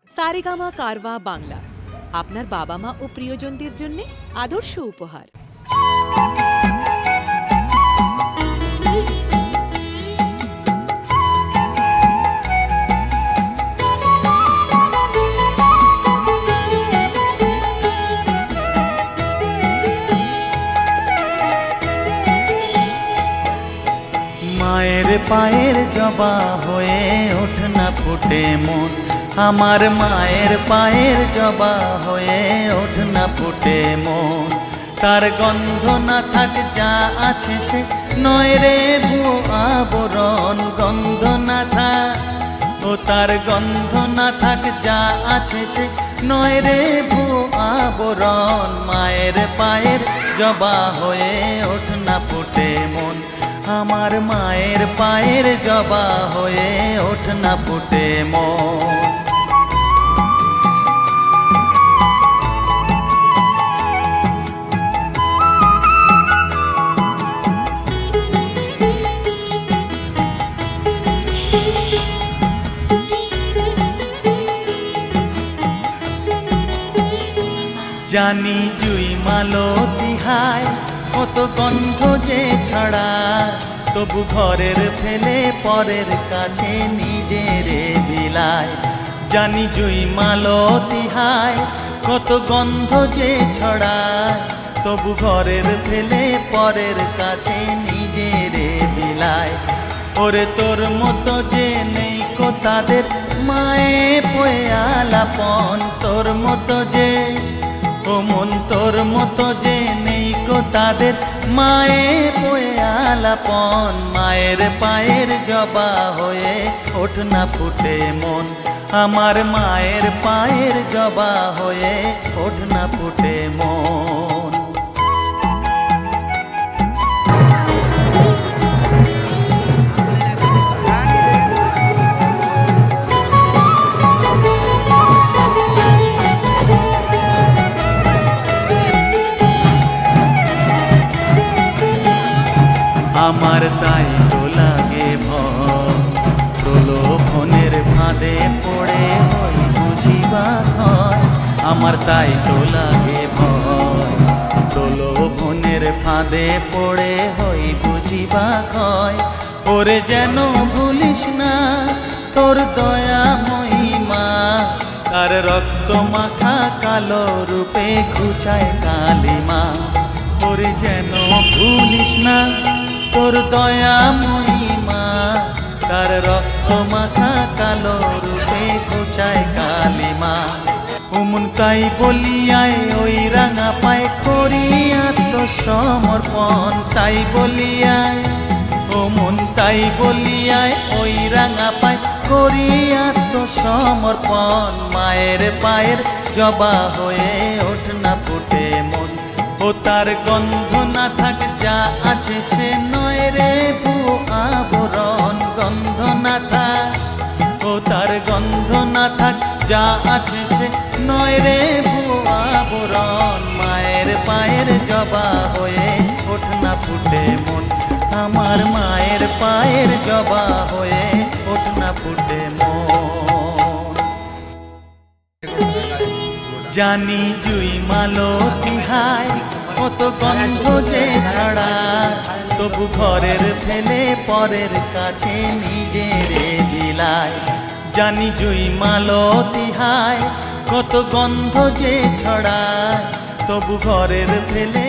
সারেগামা কারওয়া বাংলা আপনার বাবা মা ও প্রিয়জনদের জন্য আদর্শ উপহার। মায়ের পায়ের জবা হয়ে ওঠ না ফুটে মন, আমার মায়ের পায়ের জবা হয়ে ওঠ না ফুটে মন। তার গন্ধ না থাক যা আছে সে নয় রে ভুয়ো আবরণ, গন্ধ না থাক ও তার গন্ধ না থাক যা আছে সে নয় রে ভুয়ো আবরণ। মায়ের পায়ের জবা হয়ে ওঠ না ফুটে মন, আমার মায়ের পায়ের জবা হয়ে ওঠ না ফুটে মন। জানি জুই মালতী হায় কত গন্ধ যে ছড়ায়, তবু ঘরের ফেলে পরের কাছে নিজেরে বিলায়। জানি জুই মালতী হায় কত গন্ধ যে ছড়ায়, তবু ঘরের ফেলে পরের কাছে নিজেরে বিলায়। ওরে তোর মতো যে নেই কো তাদের মায়ে পয়ে আলাপন, তোর মতো যে ও মন তোর মতো যে নেই কো তাদের মায়ে পয়ে আলাপন। মায়ের পায়ের জবা হয়ে ওঠ না ফুটে মন, আমার মায়ের পায়ের জবা হয়ে ওঠ না ফুটে মন। আমার তাই তো লাগে ভয়, প্রলোভনের ফাঁদে পড়ে হই বুঝিবা হয়। আমার তাই তো লাগে ভয়, প্রলোভনের ফাঁদে পড়ে হই বুঝিবা হয়। ওরে যেন ভুলিস না তোর দয়া মহিমা, তার রক্ত মাখা কালো রূপে ঘুচায় কালিমা। ওরে যেন ভুলিস না তোর দয়া মহিমা, তার রক্ত মাখা কালো রূপে ঘুচায় কালিমা। ওমন তাই বলিয়ায় ওই রাঙা পায় করি আত্মসমর্পণ, তাই বলিয়ায় ওমন তাই বলিয়ায় ওই রাঙা পায় করি আত্মসমর্পণ। মায়ের পায়ের জবা হয়ে ওঠ না ফুটে মন, ও তার গন্ধ না থাক যা আছে সে নয় রে ভুয়ো আবরণ, গন্ধ না থাক ও তার গন্ধ না থাক যা আছে সে নয় রে ভুয়ো আবরণ। মায়ের পায়ের জবা হয়ে ওঠ না ফুটে মন, আমার মায়ের পায়ের জবা হয়ে ওঠ না ফুটে মন। জানি জুই মালতী হায় কত গন্ধ যে ছড়ায়, তবু ঘরের ফেলে পরের কাছে নিজেরে বিলায়। জানি জুই মালতী হায় কত গন্ধ যে ছড়ায়, তবু ঘরের ফেলে